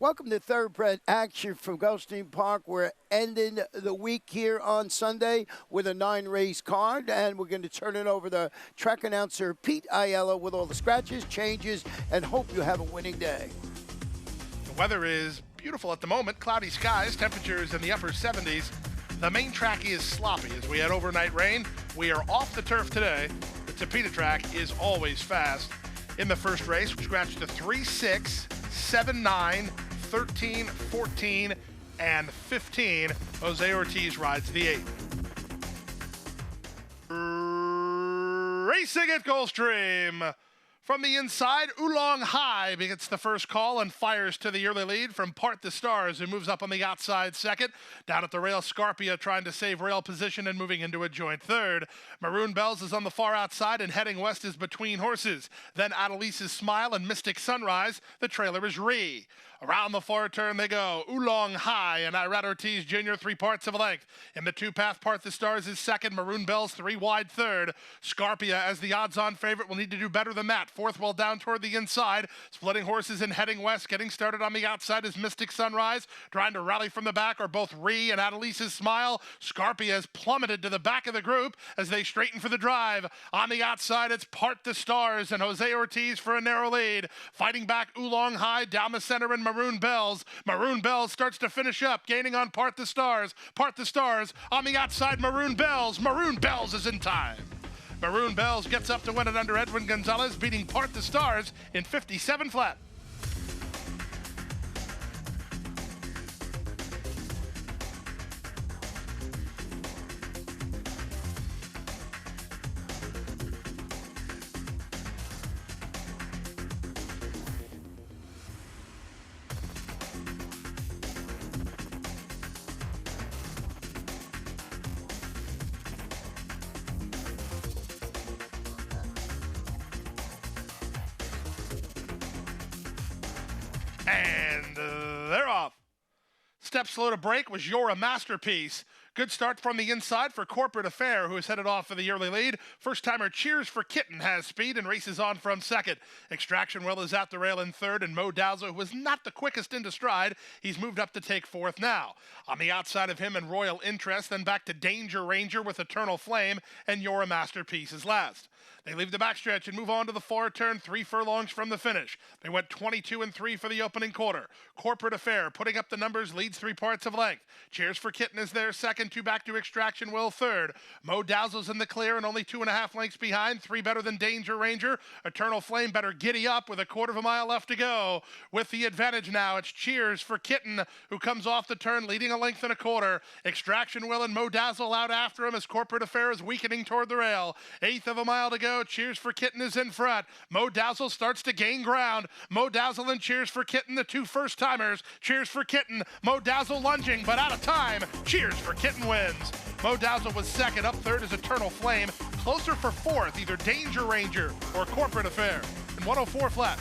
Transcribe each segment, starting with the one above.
Welcome to Thoroughbred Action from Gulfstream Park. We're ending the week here on Sunday with a 9-race card, and we're going to turn it over to track announcer Pete Aiello with all the scratches, changes, and hope you have a winning day. The weather is beautiful at the moment. Cloudy skies, temperatures in the upper 70s. The main track is sloppy as we had overnight rain. We are off the turf today. The Tapeta track is always fast. In the first race, we scratched to 3-6, 7-9, 13, 14, and 15. Jose Ortiz rides the 8. Racing at Gulfstream. From the inside, Oolong High gets the first call and fires to the early lead from Part the Stars, who moves up on the outside second. Down at the rail, Scarpia trying to save rail position and moving into a joint third. Maroon Bells is on the far outside, and heading west is Between Horses. Then Adelise's Smile and Mystic Sunrise. The trailer is Ree. Around the far turn they go. Oolong High and Irad Ortiz Jr. 3 parts of a length. In the two-path, Part the Stars is second. Maroon Bells 3 wide third. Scarpia, as the odds-on favorite, will need to do better than that. Fourth well down toward the inside. Splitting Horses and heading west. Getting started on the outside is Mystic Sunrise. Trying to rally from the back are both Ree and Adelise's Smile. Scarpia has plummeted to the back of the group as they straighten for the drive. On the outside, it's Part the Stars and Jose Ortiz for a narrow lead. Fighting back Oolong High down the center and Maroon Bells. Maroon Bells starts to finish up, gaining on Part the Stars. Part the Stars on the outside, Maroon Bells. Maroon Bells is in time. Maroon Bells gets up to win it under Edwin Gonzalez, beating Part the Stars in 57 flat. And they're off. Step slow to break was You're a Masterpiece. Good start from the inside for Corporate Affair, who is headed off for the early lead. First-timer Cheers for Kitten has speed and races on from second. Extraction Will is at the rail in third, and Mo Dowser, who was not the quickest into stride, he's moved up to take fourth now. On the outside of him and Royal Interest, then back to Danger Ranger with Eternal Flame, and You're a Masterpiece is last. They leave the backstretch and move on to the far turn, 3 furlongs from the finish. They went 22-3 for the opening quarter. Corporate Affair, putting up the numbers, leads 3 parts of length. Cheers for Kitten is there second, 2 back to Extraction Will third. Mo Dazzle's in the clear and only 2.5 lengths behind, 3 better than Danger Ranger. Eternal Flame better giddy up with a quarter of a mile left to go. With the advantage now, it's Cheers for Kitten, who comes off the turn, leading a length and a quarter. Extraction Will and Mo Dazzle out after him as Corporate Affair is weakening toward the rail. 1/8 of a mile to go. Cheers for Kitten is in front. Mo Dazzle starts to gain ground. Mo Dazzle and Cheers for Kitten, the 2 first-timers. Cheers for Kitten. Mo Dazzle lunging, but out of time. Cheers for Kitten wins. Mo Dazzle was second. Up third is Eternal Flame. Closer for fourth, either Danger Ranger or Corporate Affair. And 104 flat.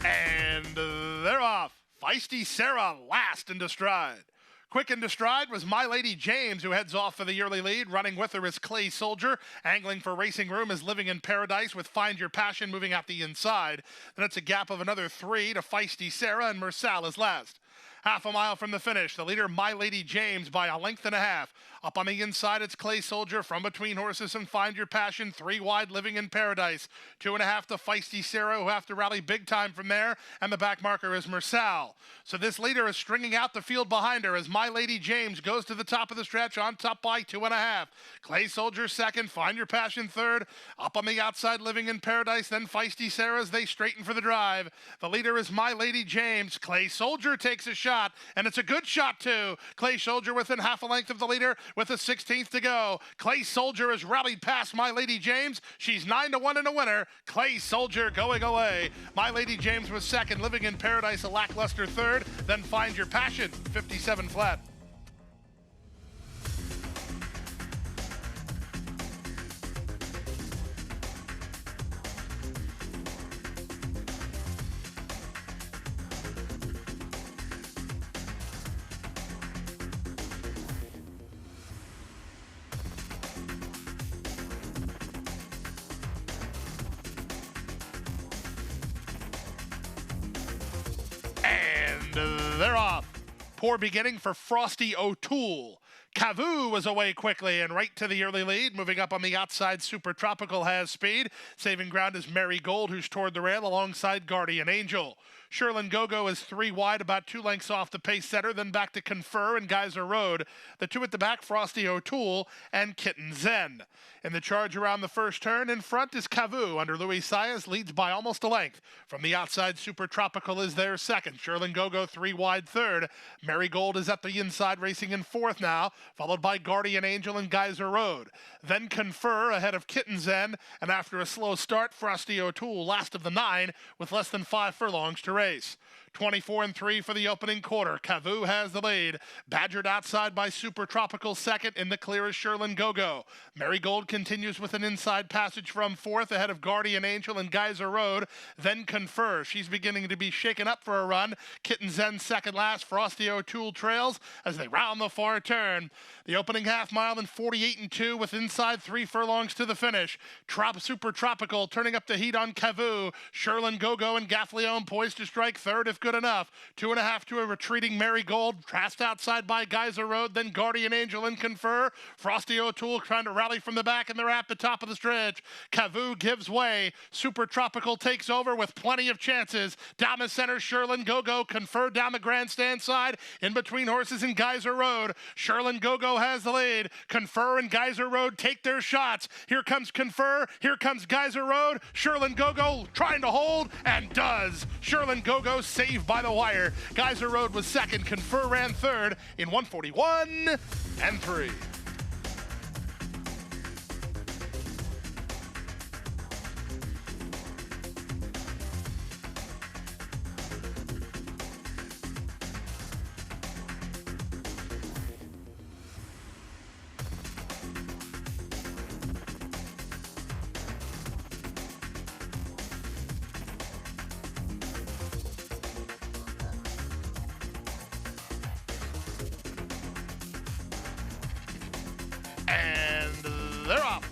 And they're off. Feisty Sarah last into stride. Quick into stride was My Lady James, who heads off for the early lead. Running with her is Clay Soldier. Angling for Racing Room is Living in Paradise, with Find Your Passion moving out the inside. Then it's a gap of another 3 to Feisty Sarah, and Mersal is last. Half a mile from the finish, the leader, My Lady James, by a length and a half. Up on the inside, it's Clay Soldier from between horses and Find Your Passion. 3 wide, Living in Paradise. 2.5 to Feisty Sarah, who have to rally big time from there. And the back marker is Mersal. So this leader is stringing out the field behind her as My Lady James goes to the top of the stretch on top by 2.5. Clay Soldier second, Find Your Passion third. Up on the outside, Living in Paradise, then Feisty Sarah as they straighten for the drive. The leader is My Lady James. Clay Soldier takes a shot, and it's a good shot too. Clay Soldier within half a length of the leader with a 16th to go. Clay Soldier has rallied past My Lady James. She's 9-1 and a winner. Clay Soldier going away. My Lady James was second, Living in Paradise a lackluster third, then Find Your Passion, 57 flat. They're off. Poor beginning for Frosty O'Toole. Cavu was away quickly and right to the early lead. Moving up on the outside, Super Tropical has speed. Saving ground is Mary Gold, who's toward the rail alongside Guardian Angel. Sherlin Gogo is 3 wide, about 2 lengths off the pace setter, then back to Confer and Geyser Road. The 2 at the back, Frosty O'Toole and Kitten Zen. In the charge around the first turn, in front is Cavu under Louis Saez, leads by almost a length. From the outside, Super Tropical is there second. Sherlin Gogo 3 wide third. Marigold is at the inside, racing in fourth now, followed by Guardian Angel and Geyser Road. Then Confer ahead of Kitten Zen, and after a slow start, Frosty O'Toole last of the 9 with less than 5 furlongs to race. 24-3 for the opening quarter. Cavu has the lead. Badgered outside by Super Tropical second. In the clear is Sherlin Gogo. Marigold continues with an inside passage from fourth ahead of Guardian Angel and Geyser Road. Then Confer. She's beginning to be shaken up for a run. Kitten Zen second last. Frosty O'Toole trails as they round the far turn. The opening half mile in 48-2 with inside 3 furlongs to the finish. Super Tropical turning up the heat on Cavu. Sherlin Gogo and Gaffleon poised to strike third if good enough. 2.5 to a retreating Marigold. Trapped outside by Geyser Road, then Guardian Angel and Confer. Frosty O'Toole trying to rally from the back, and they're at the top of the stretch. Cavu gives way. Super Tropical takes over with plenty of chances. Down the center, Sherlin Gogo. Confer down the grandstand side. In between horses in Geyser Road. Sherlin Gogo has the lead. Confer and Geyser Road take their shots. Here comes Confer. Here comes Geyser Road. Sherlin Gogo trying to hold, and does. Sherlin Gogo saved by the wire. Geyser Road was second. Confer ran third in 141-3. They're off.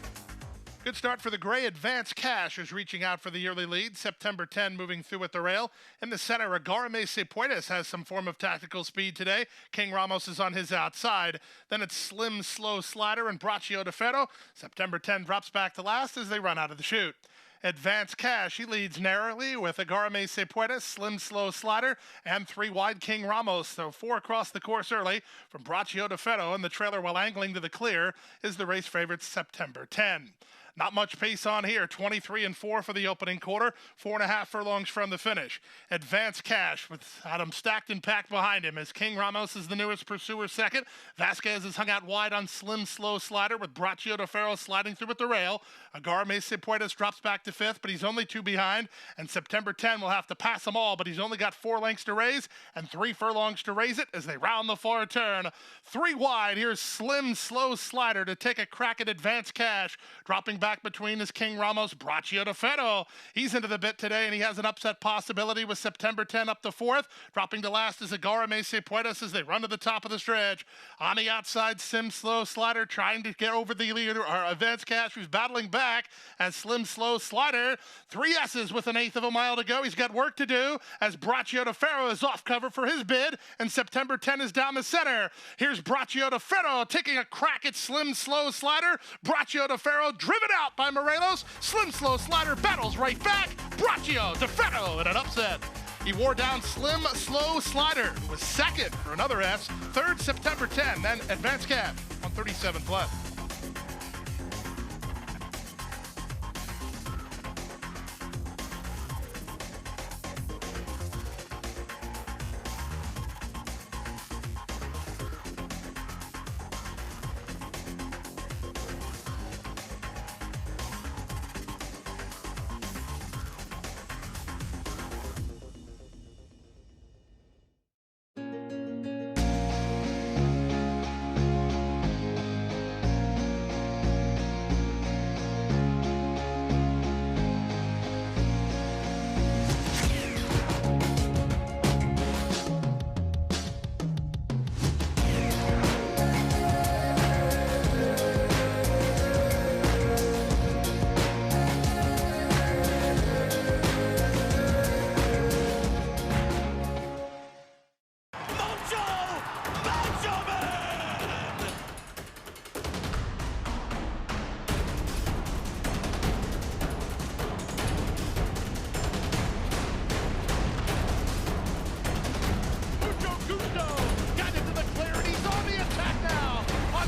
Good start for the gray. Advance Cash is reaching out for the early lead. September 10 moving through at the rail. In the center, Agarame Sepuedes has some form of tactical speed today. King Ramos is on his outside. Then it's Slim Slow Slider and Braccio de Ferro. September 10 drops back to last as they run out of the chute. Advance Cash, he leads narrowly with Agarame Sepuedes, Slim Slow Slider, and 3 wide King Ramos. So 4 across the course early from Braccio de Ferro, and the trailer while angling to the clear is the race favorite September 10. Not much pace on here. 23-4 for the opening quarter. 4.5 furlongs from the finish. Advance Cash with Adam stacked and packed behind him as King Ramos is the newest pursuer second. Vasquez is hung out wide on Slim Slow Slider with Braccio de Ferro sliding through at the rail. Agarame Sepuedes drops back to 5th, but he's only 2 behind. And September 10 will have to pass them all, but he's only got 4 lengths to raise and 3 furlongs to raise it as they round the far turn. 3 wide. Here's Slim Slow Slider to take a crack at Advance Cash. Dropping back between is King Ramos Braccio de Ferro. He's into the bit today, and he has an upset possibility with September 10 up to 4th. Dropping to last is Agara Mese Puertas as they run to the top of the stretch. On the outside, Sim Slow Slider trying to get over the leader, or Advanced Cash, who's battling back as Slim Slow Slider. 3 S's with an eighth of a mile to go. He's got work to do as Braccio de Ferro is off cover for his bid, and September 10 is down the center. Here's Braccio de Ferro taking a crack at Slim Slow Slider. Braccio de Ferro driven out by Morelos. Slim Slow Slider battles right back. Braccio de Ferro in an upset. He wore down Slim Slow Slider, was second for another S. Third, September 10, then Advanced Cash on 37th left.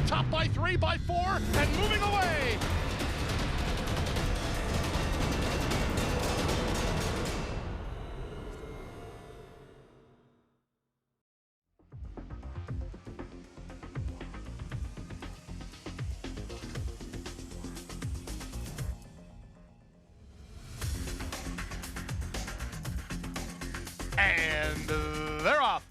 Top by 3, by 4, and moving away. And they're off.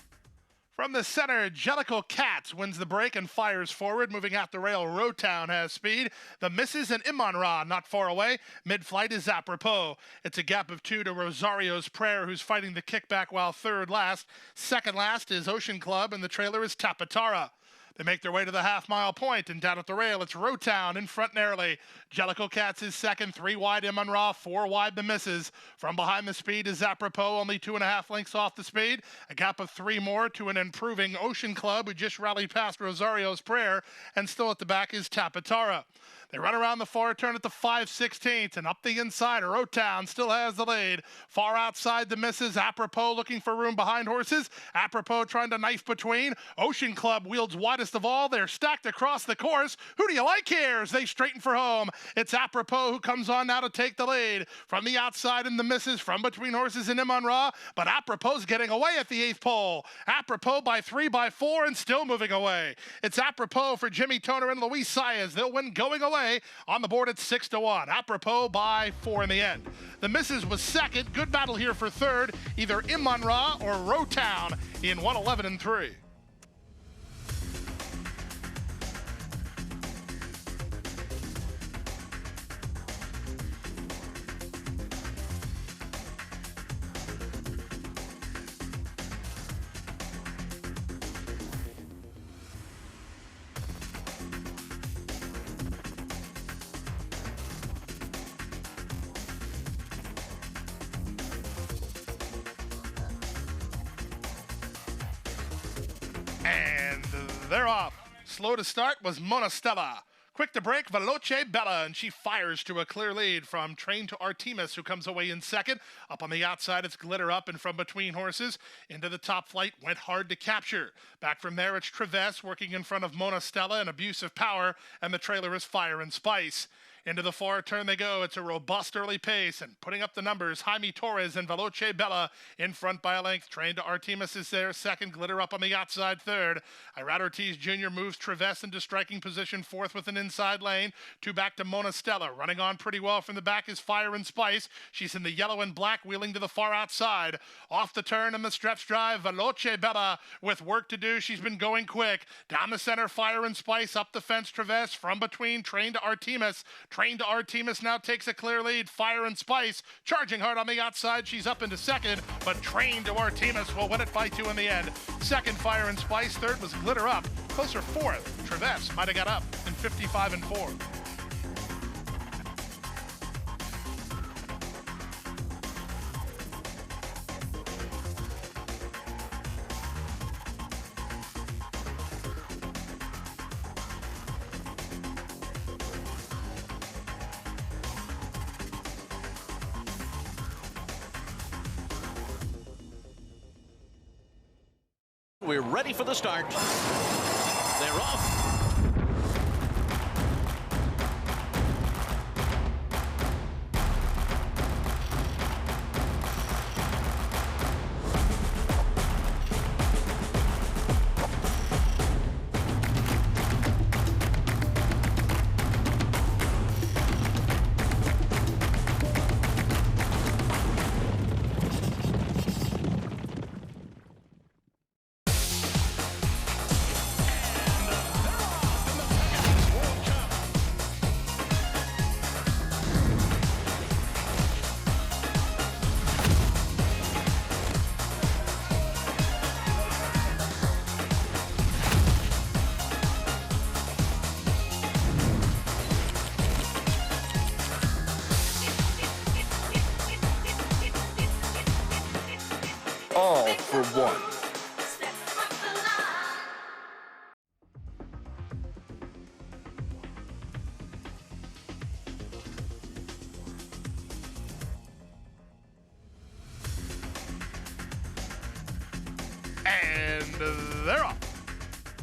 From the center, Jellicle Katz wins the break and fires forward. Moving out the rail, Rotown has speed. The misses and Iman-Ra not far away. Mid-flight is Apropos. It's a gap of 2 to Rosario's Prayer, who's fighting the kickback while third last. Second last is Ocean Club, and the trailer is Tapatara. They make their way to the half-mile point, and down at the rail, it's Rotown in front narrowly. Jellicle Katz is second, 3 wide Iman-Ra, 4 wide the misses. From behind the speed is Apropos, only 2.5 lengths off the speed. A gap of 3 more to an improving Ocean Club, who just rallied past Rosario's Prayer, and still at the back is Tapatara. They run around the far turn at the 5/16th, and up the inside, Rotown still has the lead. Far outside the misses, Apropos looking for room behind horses. Apropos trying to knife between. Ocean Club wields widest of all. They're stacked across the course. Who do you like here as they straighten for home? It's Apropos who comes on now to take the lead. From the outside in the misses, from between horses and Iman-Ra, but Apropos getting away at the 8th pole. Apropos by 3, by 4, and still moving away. It's Apropos for Jimmy Toner and Luis Saez. They'll win going away. On the board at 6-1. Apropos by 4 in the end. The misses was second. Good battle here for third. Either Iman-Ra or Rotown in 1:11 and 3. And they're off. Slow to start was Monastella. Quick to break, Veloce Bella, and she fires to a clear lead from Train to Artemis, who comes away in second. Up on the outside, it's Glitter Up, and from between horses, into the top flight, Went Hard to Capture. Back from there, it's Traves working in front of Monastella and Abuse of Power, and the trailer is Fire and Spice. Into the far turn they go. It's a robust early pace, and putting up the numbers, Jaime Torres and Veloce Bella in front by a length. Train to Artemis is there second. Glitter Up on the outside third. Irad Ortiz Jr. moves Traves into striking position fourth with an inside lane. 2 back to Monastella. Running on pretty well from the back is Fire and Spice. She's in the yellow and black, wheeling to the far outside. Off the turn and the stretch drive, Veloce Bella with work to do. She's been going quick. Down the center, Fire and Spice. Up the fence, Traves. From between, Train to Artemis. Trained to Artemis now takes a clear lead. Fire and Spice charging hard on the outside. She's up into second, but Trained to Artemis will win it by 2 in the end. Second, Fire and Spice. Third was Glitter Up. Closer fourth, Traverse might have got up in 55 and 4. We're ready for the start. They're off. All for one. And they're off.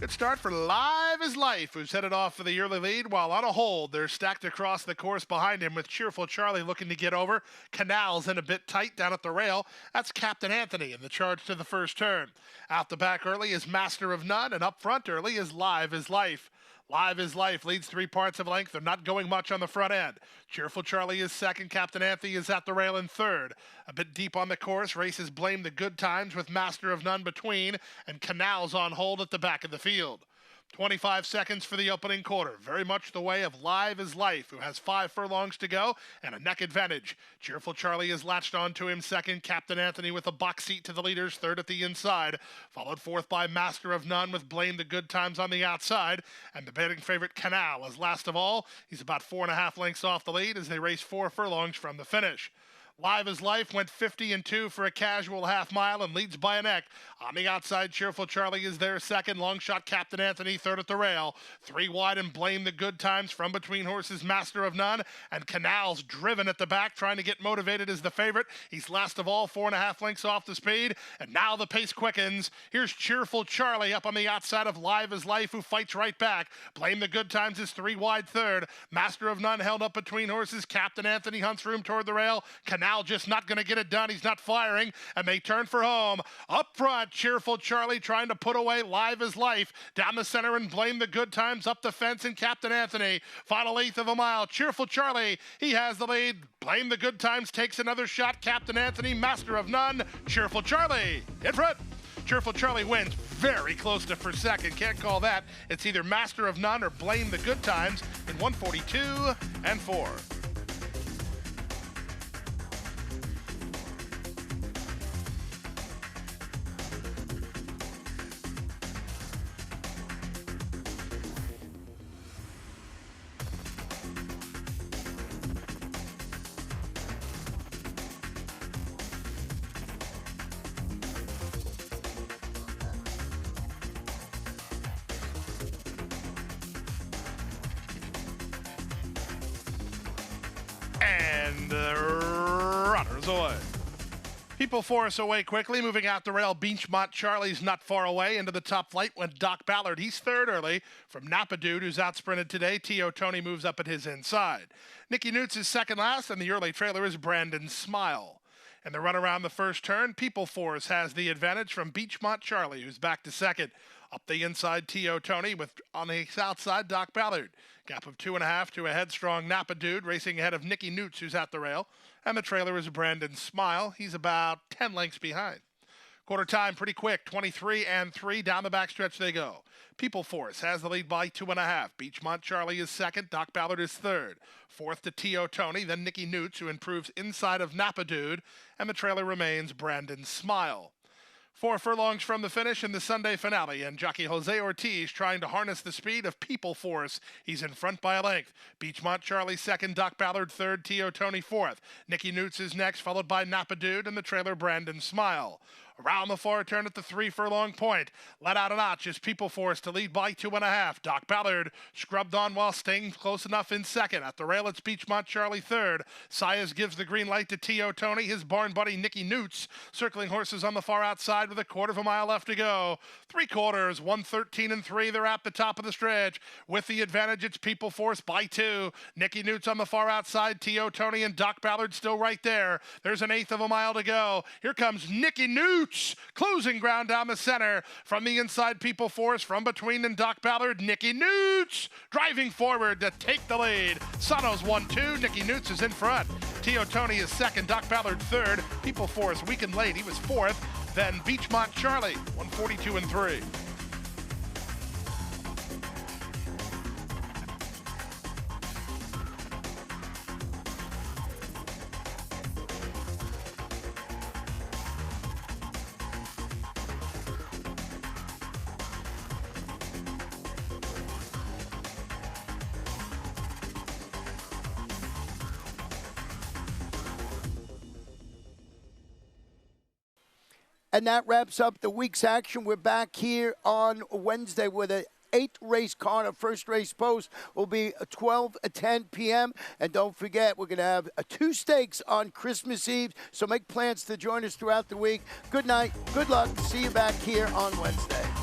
Good start for Live is Life, who's headed off for the early lead, while on a hold, they're stacked across the course behind him with Cheerful Charlie looking to get over. Canals in a bit tight down at the rail. That's Captain Anthony in the charge to the first turn. Out the back early is Master of None, and up front early is Live is Life. Live is Life leads 3 parts of length. They're not going much on the front end. Cheerful Charlie is second. Captain Anthony is at the rail in third. A bit deep on the course, races Blame the Good Times with Master of None between, and Canals on hold at the back of the field. 25 seconds for the opening quarter. Very much the way of Live is Life, who has 5 furlongs to go and a neck advantage. Cheerful Charlie is latched onto him second. Captain Anthony with a box seat to the leaders, third at the inside. Followed fourth by Master of None with Blame the Good Times on the outside. And the betting favorite Canal is last of all. He's about 4.5 lengths off the lead as they race 4 furlongs from the finish. Live is Life went 50 and 2 for a casual half mile and leads by a neck. On the outside, Cheerful Charlie is there second. Long shot Captain Anthony third at the rail. 3 wide and Blame the Good Times from between horses Master of None. And Canals driven at the back trying to get motivated as the favorite. He's last of all, 4.5 lengths off the speed. And now the pace quickens. Here's Cheerful Charlie up on the outside of Live is Life, who fights right back. Blame the Good Times is 3 wide third. Master of None held up between horses. Captain Anthony hunts room toward the rail. Canal just not going to get it done. He's not firing, and they turn for home. Up front, Cheerful Charlie trying to put away Live is Life. Down the center and Blame the Good Times up the fence, and Captain Anthony. Final 1/8 of a mile. Cheerful Charlie, he has the lead. Blame the Good Times takes another shot. Captain Anthony, Master of None. Cheerful Charlie in front. Cheerful Charlie wins very close to for second. Can't call that. It's either Master of None or Blame the Good Times in 142 and 4. And the runners away. People force away quickly, moving out the rail. Beachmont Charlie's not far away. Into the top flight went Doc Ballard. He's third early from Napa Dude, who's out sprinted today. T.O. Tony moves up at his inside. Nicky Newts is second last, and the early trailer is Brandon Smile. And the run around the first turn, People Force has the advantage from Beachmont Charlie, who's back to second. Up the inside, T.O. Tony with on the outside, Doc Ballard. Gap of 2.5 to a headstrong Napa Dude, racing ahead of Nicky Newts, who's at the rail. And the trailer is Brandon Smile. He's about 10 lengths behind. Quarter time pretty quick, 23-3. Down the backstretch they go. People Force has the lead by 2.5. Beachmont Charlie is second. Doc Ballard is third. Fourth to T.O. Tony, then Nicky Newts, who improves inside of Napa Dude. And the trailer remains Brandon Smile. 4 furlongs from the finish in the Sunday finale, and jockey Jose Ortiz trying to harness the speed of People Force. He's in front by a length. Beachmont Charlie second, Doc Ballard third, T.O. Tony fourth. Nicky Newts is next, followed by Napa Dude and the trailer Brandon Smile. Around the far turn at the 3 furlong point. Let out a notch is People Force to lead by 2.5. Doc Ballard scrubbed on while staying close enough in second. At the rail, it's Beachmont Charlie third. Sias gives the green light to T.O. Tony. His barn buddy Nicky Newts circling horses on the far outside with a quarter of a mile left to go. 3/4, 1:13-3. They're at the top of the stretch. With the advantage, it's People Force by 2. Nicky Newts on the far outside. T.O. Tony and Doc Ballard still right there. There's 1/8 of a mile to go. Here comes Nicky Newts. Closing ground down the center. From the inside, People Force. From between and Doc Ballard, Nicky Newts driving forward to take the lead. Sano's 1-2. Nicky Newts is in front. T.O. Tony is second. Doc Ballard third. People Force weakened late. He was fourth. Then Beachmont Charlie, 1:42-3. And that wraps up the week's action. We're back here on Wednesday with an 8-race card. Our first race post will be 12:10 p.m. And don't forget, we're going to have 2 stakes on Christmas Eve. So make plans to join us throughout the week. Good night. Good luck. See you back here on Wednesday.